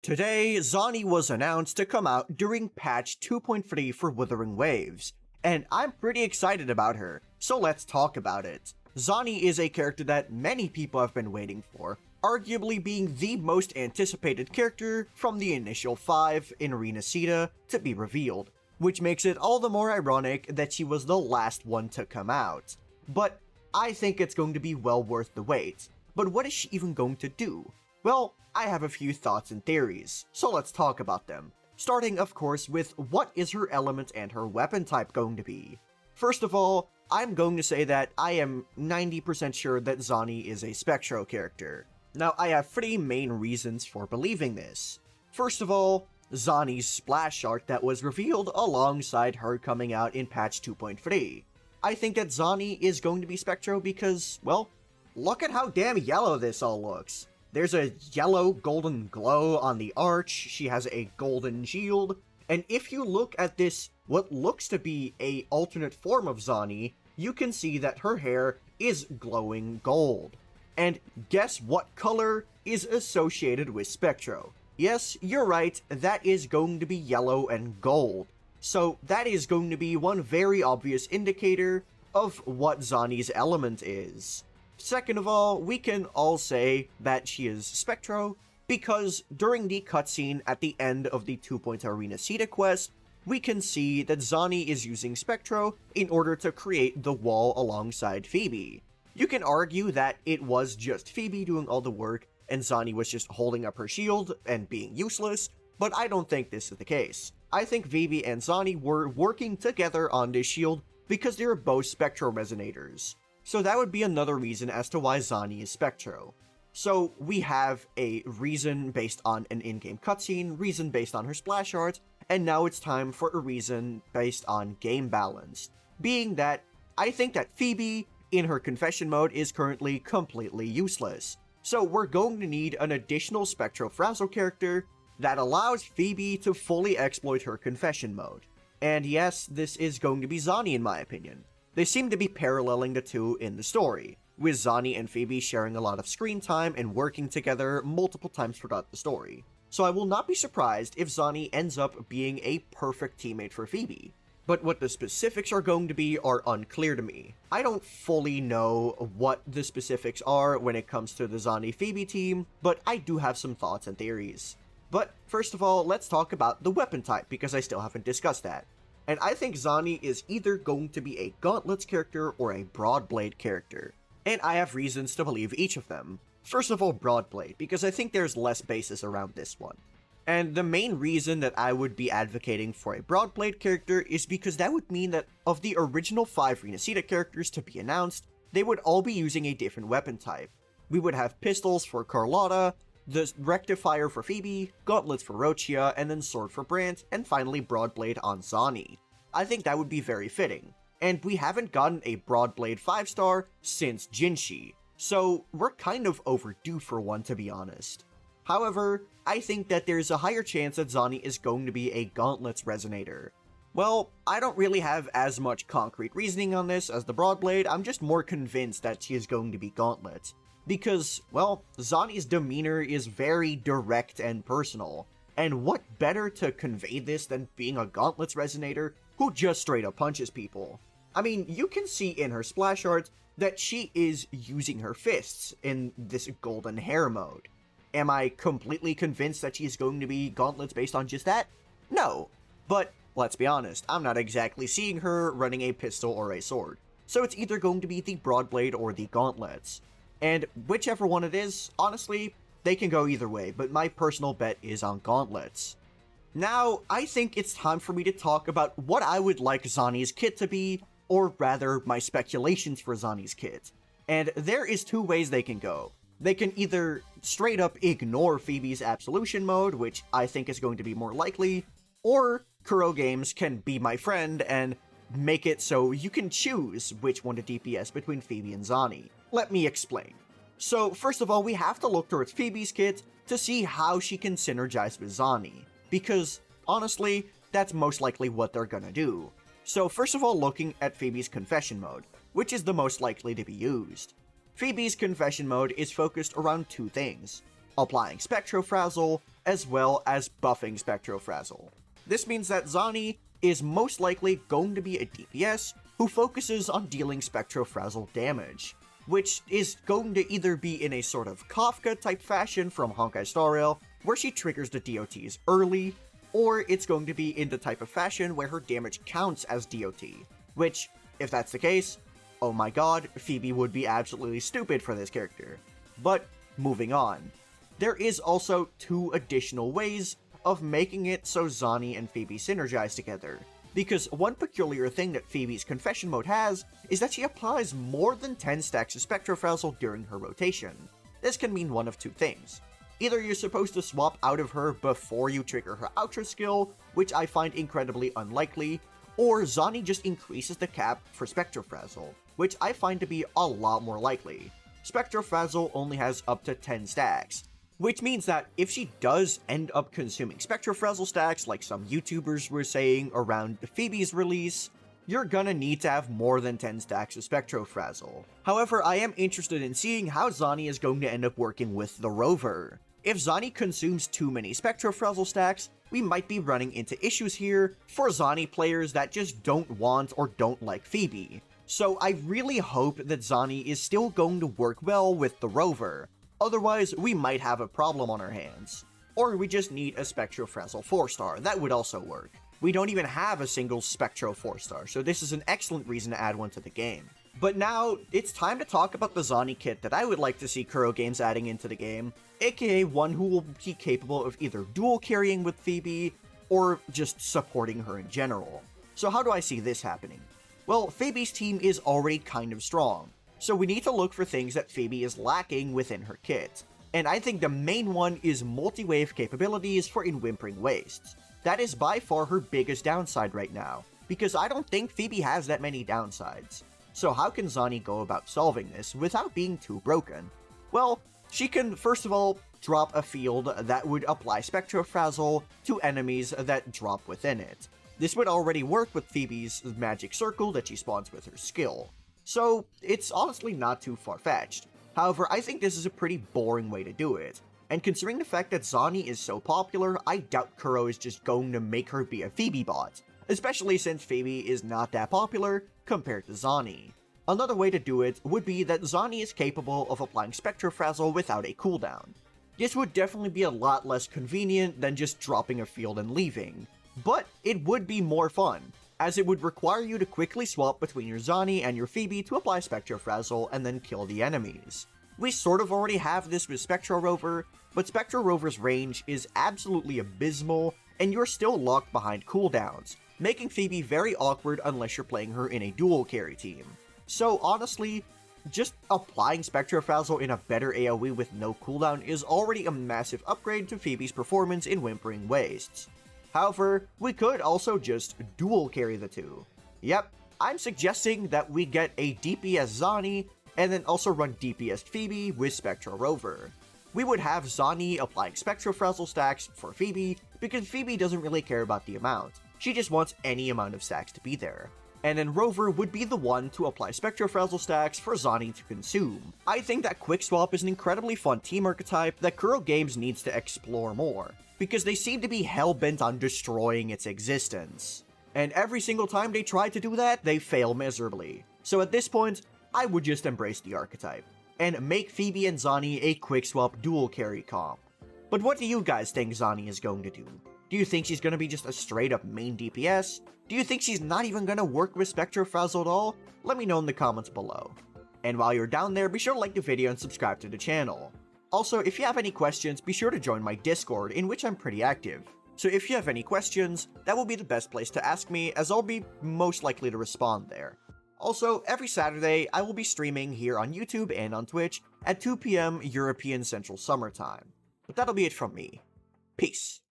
Today, Zani was announced to come out during patch 2.3 for Wuthering Waves, and I'm pretty excited about her, so let's talk about it. Zani is a character that many people have been waiting for, arguably being the most anticipated character from the initial 5 in Arena Sita to be revealed, which makes it all the more ironic that she was the last one to come out. But I think it's going to be well worth the wait. But what is she even going to do? Well, I have a few thoughts and theories, so let's talk about them. Starting, of course, with what is her element and her weapon type going to be. First of all, I'm going to say that I am 90% sure that Zani is a Spectro character. Now, I have 3 main reasons for believing this. First of all, Zani's splash art that was revealed alongside her coming out in patch 2.3. I think that Zani is going to be Spectro because, well, look at how damn yellow this all looks. There's a yellow golden glow on the arch, she has a golden shield, and if you look at this, what looks to be a alternate form of Zani, you can see that her hair is glowing gold. And guess what color is associated with Spectro? Yes, you're right, that is going to be yellow and gold. So that is going to be one very obvious indicator of what Zani's element is. Second of all, we can all say that she is Spectro because during the cutscene at the end of the 2.0 Arena Sita quest, we can see that Zani is using Spectro in order to create the wall alongside Phoebe. You can argue that it was just Phoebe doing all the work and Zani was just holding up her shield and being useless, but I don't think this is the case. I think Phoebe and Zani were working together on this shield because they're both Spectro resonators. So that would be another reason as to why Zani is Spectro. So we have a reason based on an in-game cutscene, reason based on her splash art, and now it's time for a reason based on game balance. Being that, I think that Phoebe, in her confession mode, is currently completely useless. So we're going to need an additional Spectro Frazzle character that allows Phoebe to fully exploit her confession mode. And yes, this is going to be Zani in my opinion. They seem to be paralleling the two in the story, with Zani and Phoebe sharing a lot of screen time and working together multiple times throughout the story. So I will not be surprised if Zani ends up being a perfect teammate for Phoebe. But what the specifics are going to be are unclear to me. I don't fully know what the specifics are when it comes to the Zani-Phoebe team, but I do have some thoughts and theories. But first of all, let's talk about the weapon type because I still haven't discussed that. And I think Zani is either going to be a Gauntlets character or a Broadblade character. And I have reasons to believe each of them. First of all, Broadblade, because I think there's less basis around this one. And the main reason that I would be advocating for a Broadblade character is because that would mean that of the original 5 Arena Sita characters to be announced, they would all be using a different weapon type. We would have pistols for Carlotta, the Rectifier for Phoebe, Gauntlets for Rochia, and then Sword for Brant, and finally Broadblade on Zani. I think that would be very fitting. And we haven't gotten a Broadblade 5-star since Jinshi, so we're kind of overdue for one to be honest. However, I think that there's a higher chance that Zani is going to be a Gauntlets resonator. Well, I don't really have as much concrete reasoning on this as the Broadblade, I'm just more convinced that she is going to be Gauntlet. Because, well, Zani's demeanor is very direct and personal, and what better to convey this than being a Gauntlets resonator who just straight up punches people? I mean, you can see in her splash art that she is using her fists in this golden hair mode. Am I completely convinced that she's going to be Gauntlets based on just that? No, but let's be honest, I'm not exactly seeing her running a pistol or a sword, so it's either going to be the Broadblade or the Gauntlets. And whichever one it is, honestly, they can go either way, but my personal bet is on Gauntlets. Now, I think it's time for me to talk about what I would like Zani's kit to be, or rather, my speculations for Zani's kit. And there is 2 ways they can go. They can either straight up ignore Phoebe's Absolution mode, which I think is going to be more likely, or Kuro Games can be my friend and make it so you can choose which one to DPS between Phoebe and Zani. Let me explain. So first of all, we have to look towards Phoebe's kit to see how she can synergize with Zani, because honestly, that's most likely what they're gonna do. So first of all, looking at Phoebe's confession mode, which is the most likely to be used. Phoebe's confession mode is focused around 2 things: applying Spectro Frazzle as well as buffing Spectrofrazzle. This means that Zani is most likely going to be a DPS who focuses on dealing Spectrofrazzle damage, which is going to either be in a sort of Kafka-type fashion from Honkai Star Rail, where she triggers the DOTs early, or it's going to be in the type of fashion where her damage counts as DOT, which, if that's the case, oh my god, Phoebe would be absolutely stupid for this character. But, moving on. There is also 2 additional ways of making it so Zani and Phoebe synergize together, because one peculiar thing that Phoebe's Confession mode has is that she applies more than 10 stacks of Spectrofrazzle during her rotation. This can mean one of 2 things. Either you're supposed to swap out of her before you trigger her outro skill, which I find incredibly unlikely, or Zani just increases the cap for Spectrofrazzle, which I find to be a lot more likely. Spectrofrazzle only has up to 10 stacks, which means that if she does end up consuming Spectrofrazzle stacks like some YouTubers were saying around Phoebe's release, you're gonna need to have more than 10 stacks of Spectrofrazzle. However, I am interested in seeing how Zani is going to end up working with the Rover. If Zani consumes too many Spectrofrazzle stacks, we might be running into issues here for Zani players that just don't want or don't like Phoebe. So I really hope that Zani is still going to work well with the Rover. Otherwise, we might have a problem on our hands. Or we just need a Spectrofrazzle 4-star, that would also work. We don't even have a single Spectro 4-star, so this is an excellent reason to add one to the game. But now, it's time to talk about the Zani Kit that I would like to see Kuro Games adding into the game, aka one who will be capable of either dual carrying with Phoebe, or just supporting her in general. So how do I see this happening? Well, Phoebe's team is already kind of strong, so we need to look for things that Phoebe is lacking within her kit. And I think the main one is multi-wave capabilities for Whimpering Wastes. That is by far her biggest downside right now, because I don't think Phoebe has that many downsides. So how can Zani go about solving this without being too broken? Well, she can first of all drop a field that would apply Spectrofrazzle to enemies that drop within it. This would already work with Phoebe's magic circle that she spawns with her skill. So it's honestly not too far-fetched. However, I think this is a pretty boring way to do it. And considering the fact that Zani is so popular, I doubt Kuro is just going to make her be a Phoebe bot, especially since Phoebe is not that popular compared to Zani. Another way to do it would be that Zani is capable of applying Spectrofrazzle without a cooldown. This would definitely be a lot less convenient than just dropping a field and leaving, but it would be more fun, as it would require you to quickly swap between your Zani and your Phoebe to apply Spectrofrazzle and then kill the enemies. We sort of already have this with Spectro Rover, but Spectro Rover's range is absolutely abysmal, and you're still locked behind cooldowns, making Phoebe very awkward unless you're playing her in a dual carry team. So honestly, just applying Spectrofrazzle in a better AoE with no cooldown is already a massive upgrade to Phoebe's performance in Whimpering Wastes. However, we could also just dual carry the two. Yep, I'm suggesting that we get a DPS Zani, and then also run DPS Phoebe with Spectro Rover. We would have Zani applying Spectrofrazzle stacks for Phoebe, because Phoebe doesn't really care about the amount, she just wants any amount of stacks to be there. And then Rover would be the one to apply Spectrofrazzle stacks for Zani to consume. I think that Quick Swap is an incredibly fun team archetype that Kuro Games needs to explore more, because they seem to be hell-bent on destroying its existence. And every single time they try to do that, they fail miserably. So at this point, I would just embrace the archetype, and make Phoebe and Zani a quick swap dual carry comp. But what do you guys think Zani is going to do? Do you think she's going to be just a straight up main DPS? Do you think she's not even going to work with Spectrofrazzle at all? Let me know in the comments below. And while you're down there, be sure to like the video and subscribe to the channel. Also, if you have any questions, be sure to join my Discord, in which I'm pretty active. So if you have any questions, that will be the best place to ask me, as I'll be most likely to respond there. Also, every Saturday, I will be streaming here on YouTube and on Twitch at 2 PM European Central Summer Time. But that'll be it from me. Peace.